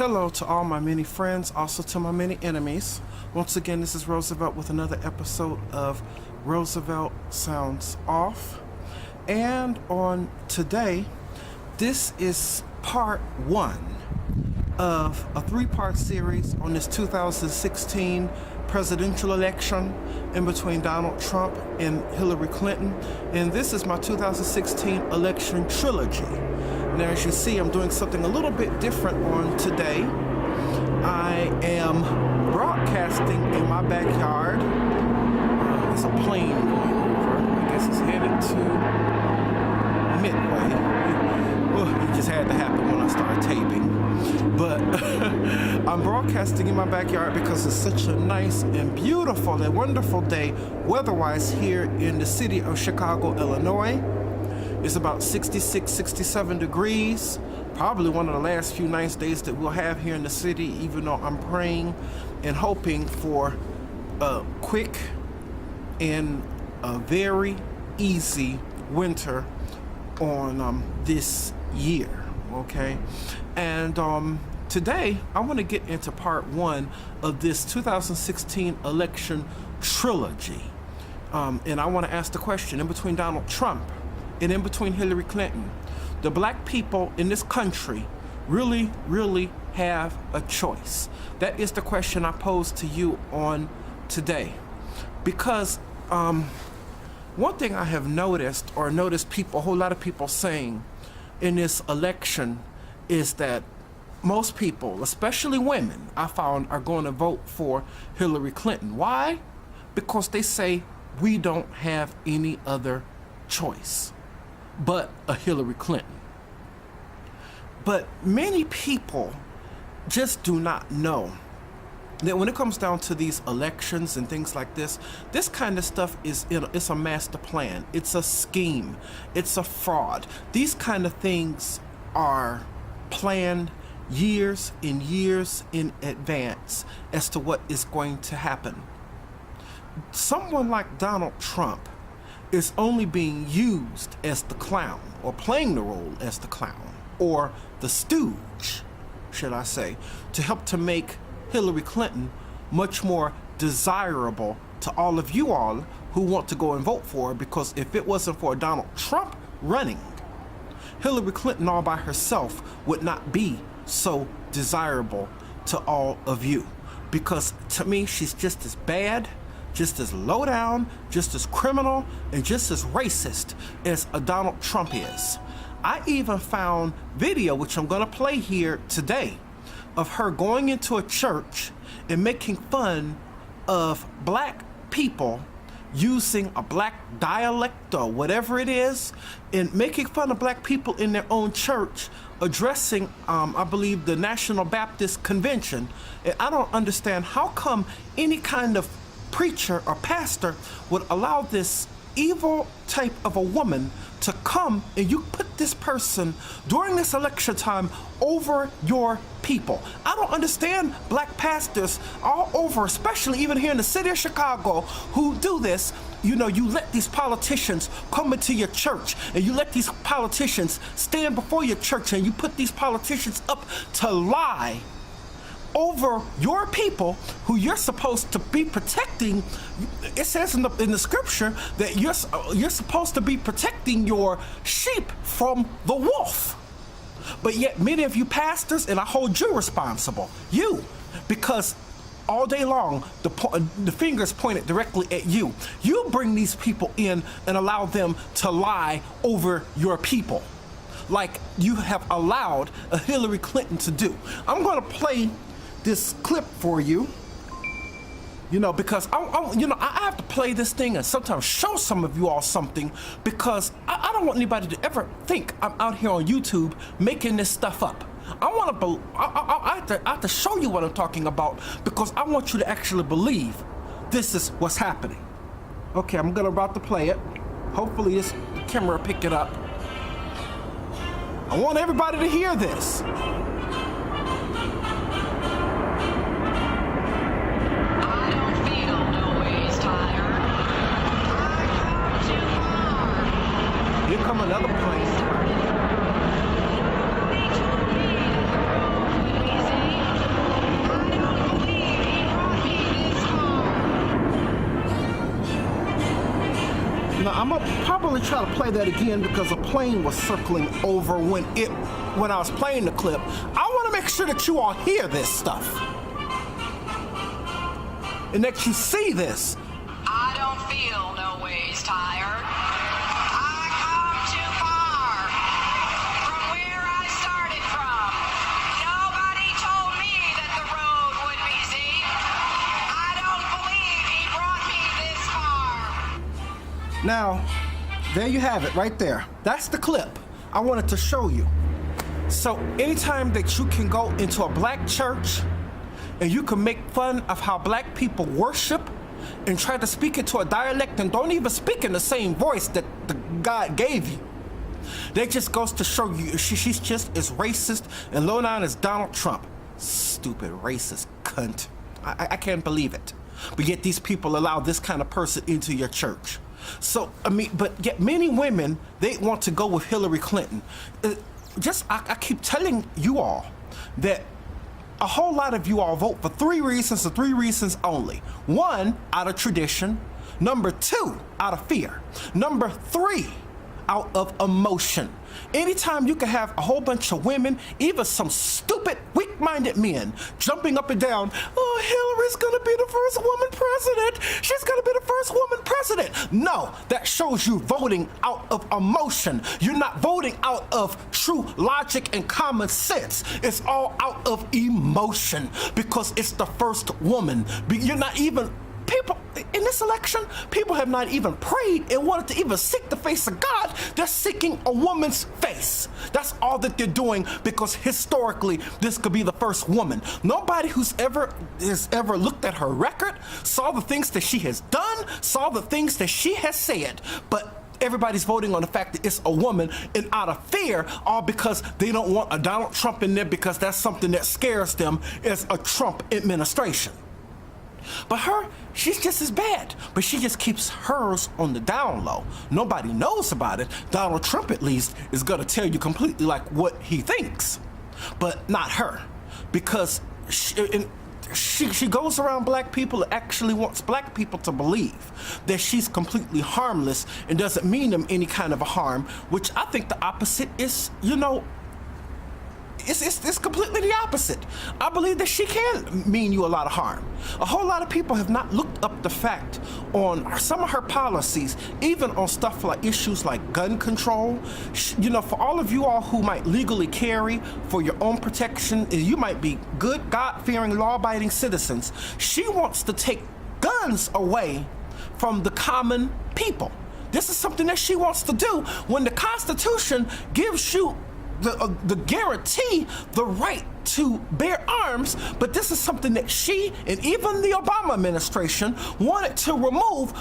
Hello to all my many friends, also to my many enemies. Once again, this is Roosevelt with another episode of Roosevelt Sounds Off. And on today, this is part one of a three-part series on this 2016 presidential election in between Donald Trump and Hillary Clinton. And this is my 2016 election trilogy. Now, as you see, I'm doing something a little bit different on today. I am broadcasting in my backyard. There's a plane going over. I guess it's headed to Midway. It just had to happen when I started taping. But I'm broadcasting in my backyard because it's such a nice and beautiful and wonderful day weather-wise here in the city of Chicago, Illinois. It's about 66, 67 degrees. Probably one of the last few nice days that we'll have here in the city, even though I'm praying and hoping for a quick and a very easy winter on this year, okay? And today, I want to get into part one of this 2016 election trilogy. And I want to ask the question, in between Donald Trump and in between Hillary Clinton, the black people in this country really have a choice? That is the question I pose to you on today. Because one thing I have noticed people, a whole lot of people saying in this election is that most people, especially women, I found, are going to vote for Hillary Clinton. Why? Because they say we don't have any other choice but a Hillary Clinton. But many people just do not know that when it comes down to these elections and things like this kind of stuff it's a master plan. It's a scheme. It's a fraud. These kind of things are planned years and years in advance as to what is going to happen. Someone like Donald Trump is only being used as the clown, or playing the role as the clown, or the stooge, should I say, to help to make Hillary Clinton much more desirable to all of you all who want to go and vote for her. Because if it wasn't for Donald Trump running, Hillary Clinton all by herself would not be so desirable to all of you. Because to me, she's just as bad, just as low down, just as criminal, and just as racist as a Donald Trump is. I even found video, which I'm gonna play here today, of her going into a church and making fun of black people using a black dialect or whatever it is, and making fun of black people in their own church, addressing, I believe, the National Baptist Convention. And I don't understand how come any kind of preacher or pastor would allow this evil type of a woman to come and you put this person during this election time over your people. I don't understand black pastors all over, especially even here in the city of Chicago, who do this. You know, you let these politicians come into your church and you let these politicians stand before your church and you put these politicians up to lie over your people who you're supposed to be protecting. It says in the scripture that you're supposed to be protecting your sheep from the wolf. But yet many of you pastors, and I hold you responsible, because all day long the fingers pointed directly at you. You bring these people in and allow them to lie over your people, like you have allowed a Hillary Clinton to do. I'm going to play this clip for you, because I have to play this thing and sometimes show some of you all something, because I don't want anybody to ever think I'm out here on YouTube making this stuff up. I have to show you what I'm talking about, because I want you to actually believe this is what's happening. Okay, I'm about to play it. Hopefully this camera will pick it up. I want everybody to hear this. Here come another plane. I'm gonna probably try to play that again because a plane was circling over when I was playing the clip. I want to make sure that you all hear this stuff and that you see this. I don't feel no ways tired. I come too far from where I started from. Nobody told me that the road would be easy. I don't believe he brought me this far. Now, there you have it right there. That's the clip I wanted to show you. So anytime that you can go into a black church and you can make fun of how black people worship and try to speak into a dialect and don't even speak in the same voice that the God gave you, that just goes to show you she's just as racist and low down as Donald Trump. Stupid racist cunt. I can't believe it. But yet these people allow this kind of person into your church. So, I mean, but yet many women, they want to go with Hillary Clinton. I keep telling you all that a whole lot of you all vote for three reasons and three reasons only. One, out of tradition. Number two, out of fear. Number three, out of emotion. Anytime you can have a whole bunch of women, even some stupid, weak-minded men, jumping up and down, oh, Hillary's gonna be the first woman president. She's gonna be the first woman president. No, that shows you voting out of emotion. You're not voting out of true logic and common sense. It's all out of emotion because it's the first woman. You're not even... People in this election, people have not even prayed and wanted to even seek the face of God. They're seeking a woman's face. That's all that they're doing because historically, this could be the first woman. Nobody has ever looked at her record, saw the things that she has done, saw the things that she has said, but everybody's voting on the fact that it's a woman, and out of fear, all because they don't want a Donald Trump in there because that's something that scares them as a Trump administration. But her, she's just as bad, but she just keeps hers on the down low. Nobody knows about it. Donald Trump, at least, is gonna tell you completely like what he thinks, but not her, because she goes around black people and actually wants black people to believe that she's completely harmless and doesn't mean them any kind of a harm, which I think the opposite is, it's completely the opposite. I believe that she can mean you a lot of harm. A whole lot of people have not looked up the fact on some of her policies, even on stuff like issues like gun control. For all of you all who might legally carry for your own protection, you might be good, God-fearing, law-abiding citizens. She wants to take guns away from the common people. This is something that she wants to do when the Constitution gives you the guarantee, the right to bear arms, but this is something that she and even the Obama administration wanted to remove.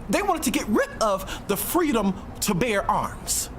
They wanted to get rid of the freedom to bear arms.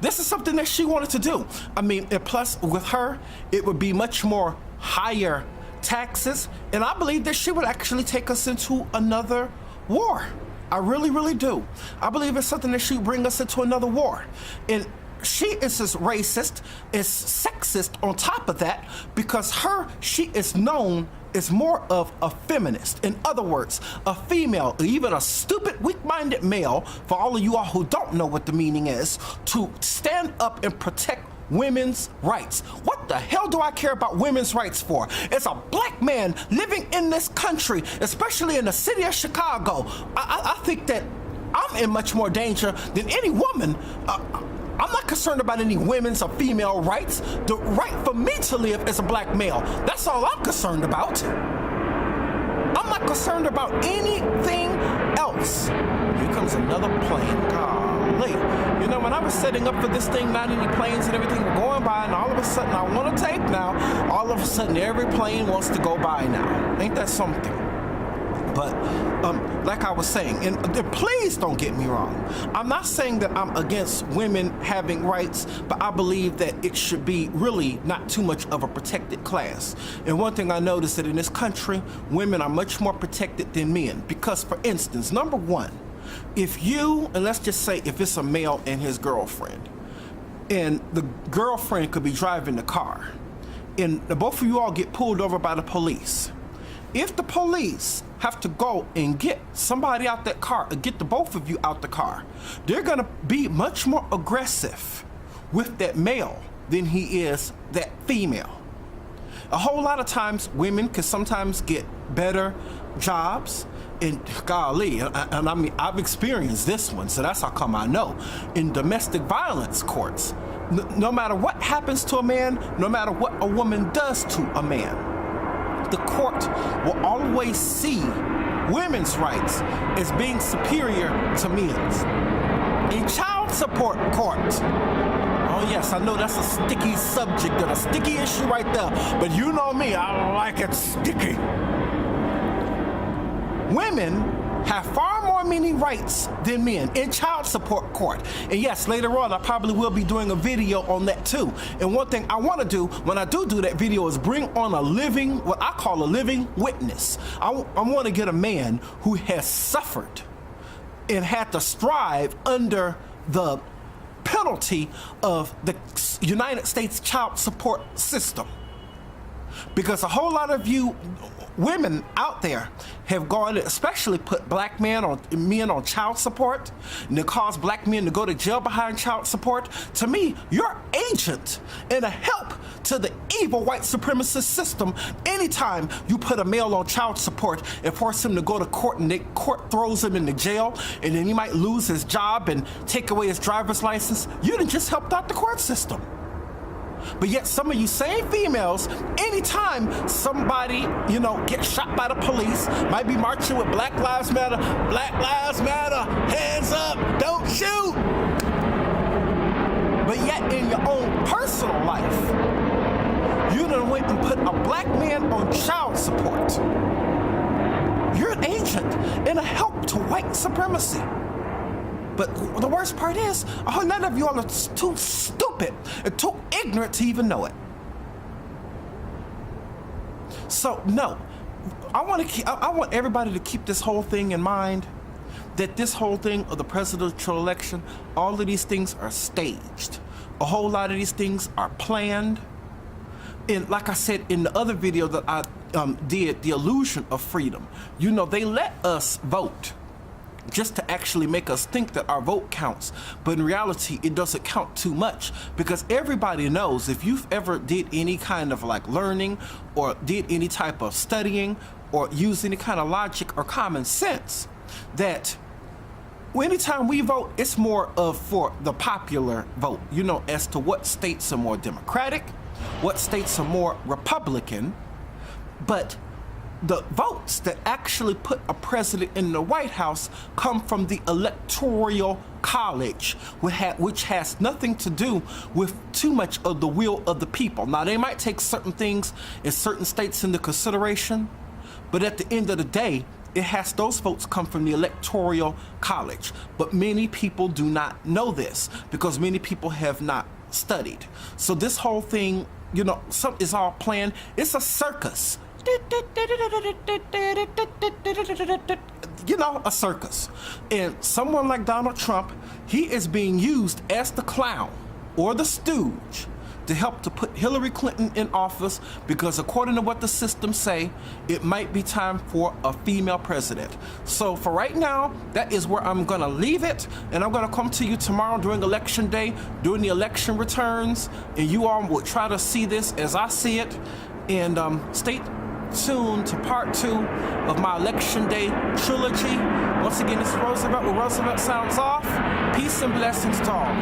This is something that she wanted to do. I mean, and plus with her, it would be much more higher taxes, and I believe that she would actually take us into another war. I really, really do. I believe it's something that she would bring us into another war. And she is as racist, as sexist on top of that, because she is known as more of a feminist. In other words, a female, even a stupid, weak-minded male, for all of you all who don't know what the meaning is, to stand up and protect women's rights. What the hell do I care about women's rights for? As a black man living in this country, especially in the city of Chicago, I think that I'm in much more danger than any woman. I'm not concerned about any women's or female rights. The right for me to live as a black male, that's all I'm concerned about. I'm not concerned about anything else. Here comes another plane. Golly. When I was setting up for this thing, not any planes and everything were going by, and all of a sudden I want to tape now, all of a sudden every plane wants to go by now. Ain't that something? But like I was saying, and please don't get me wrong, I'm not saying that I'm against women having rights, but I believe that it should be really not too much of a protected class. And one thing I noticed that in this country, women are much more protected than men. Because, for instance, number one, and let's just say if it's a male and his girlfriend, and the girlfriend could be driving the car, and the both of you all get pulled over by the police, if the police have to go and get somebody out that car, or get the both of you out the car, they're gonna be much more aggressive with that male than he is that female. A whole lot of times women can sometimes get better jobs in, golly, and I mean, I've experienced this one, so that's how come I know. In domestic violence courts, no matter what happens to a man, no matter what a woman does to a man, the court will always see women's rights as being superior to men's. In child support court, oh yes, I know that's a sticky subject and a sticky issue right there, but you know me, I like it sticky. Women have far more many rights than men in child support court. And yes, later on, I probably will be doing a video on that too. And one thing I want to do when I do that video is bring on a living, what I call a living witness. I want to get a man who has suffered and had to strive under the penalty of the United States child support system. Because a whole lot of you women out there have gone, especially put black men on child support, and they cause black men to go to jail behind child support. To me, you're agent and a help to the evil white supremacist system anytime you put a male on child support and force him to go to court, and the court throws him into jail, and then he might lose his job and take away his driver's license. You done just helped out the court system. But yet some of you same females, anytime somebody, gets shot by the police, might be marching with Black Lives Matter, hands up, don't shoot. But yet in your own personal life, you done went and put a black man on child support. You're an agent and a help to white supremacy. But the worst part is, none of you all are too stupid and too ignorant to even know it. So no, I want everybody to keep this whole thing in mind, that this whole thing of the presidential election, all of these things are staged. A whole lot of these things are planned. And like I said in the other video that I did, the illusion of freedom, they let us vote just to actually make us think that our vote counts. But in reality, it doesn't count too much, because everybody knows, if you've ever did any kind of like learning or did any type of studying or used any kind of logic or common sense, that anytime we vote, it's more of for the popular vote, as to what states are more Democratic, what states are more Republican. But the votes that actually put a president in the White House come from the Electoral College, which has nothing to do with too much of the will of the people. Now, they might take certain things in certain states into consideration, but at the end of the day, those votes come from the Electoral College. But many people do not know this, because many people have not studied. So this whole thing, is all planned. It's a circus. A circus. And someone like Donald Trump, he is being used as the clown or the stooge to help to put Hillary Clinton in office, because according to what the systems say, it might be time for a female president. So for right now, that is where I'm gonna leave it, and I'm gonna come to you tomorrow during election day, during the election returns, and you all will try to see this as I see it. And stay tuned to part 2 of my election day trilogy. Once again, this is Roosevelt, where Roosevelt sounds off. Peace and blessings to all.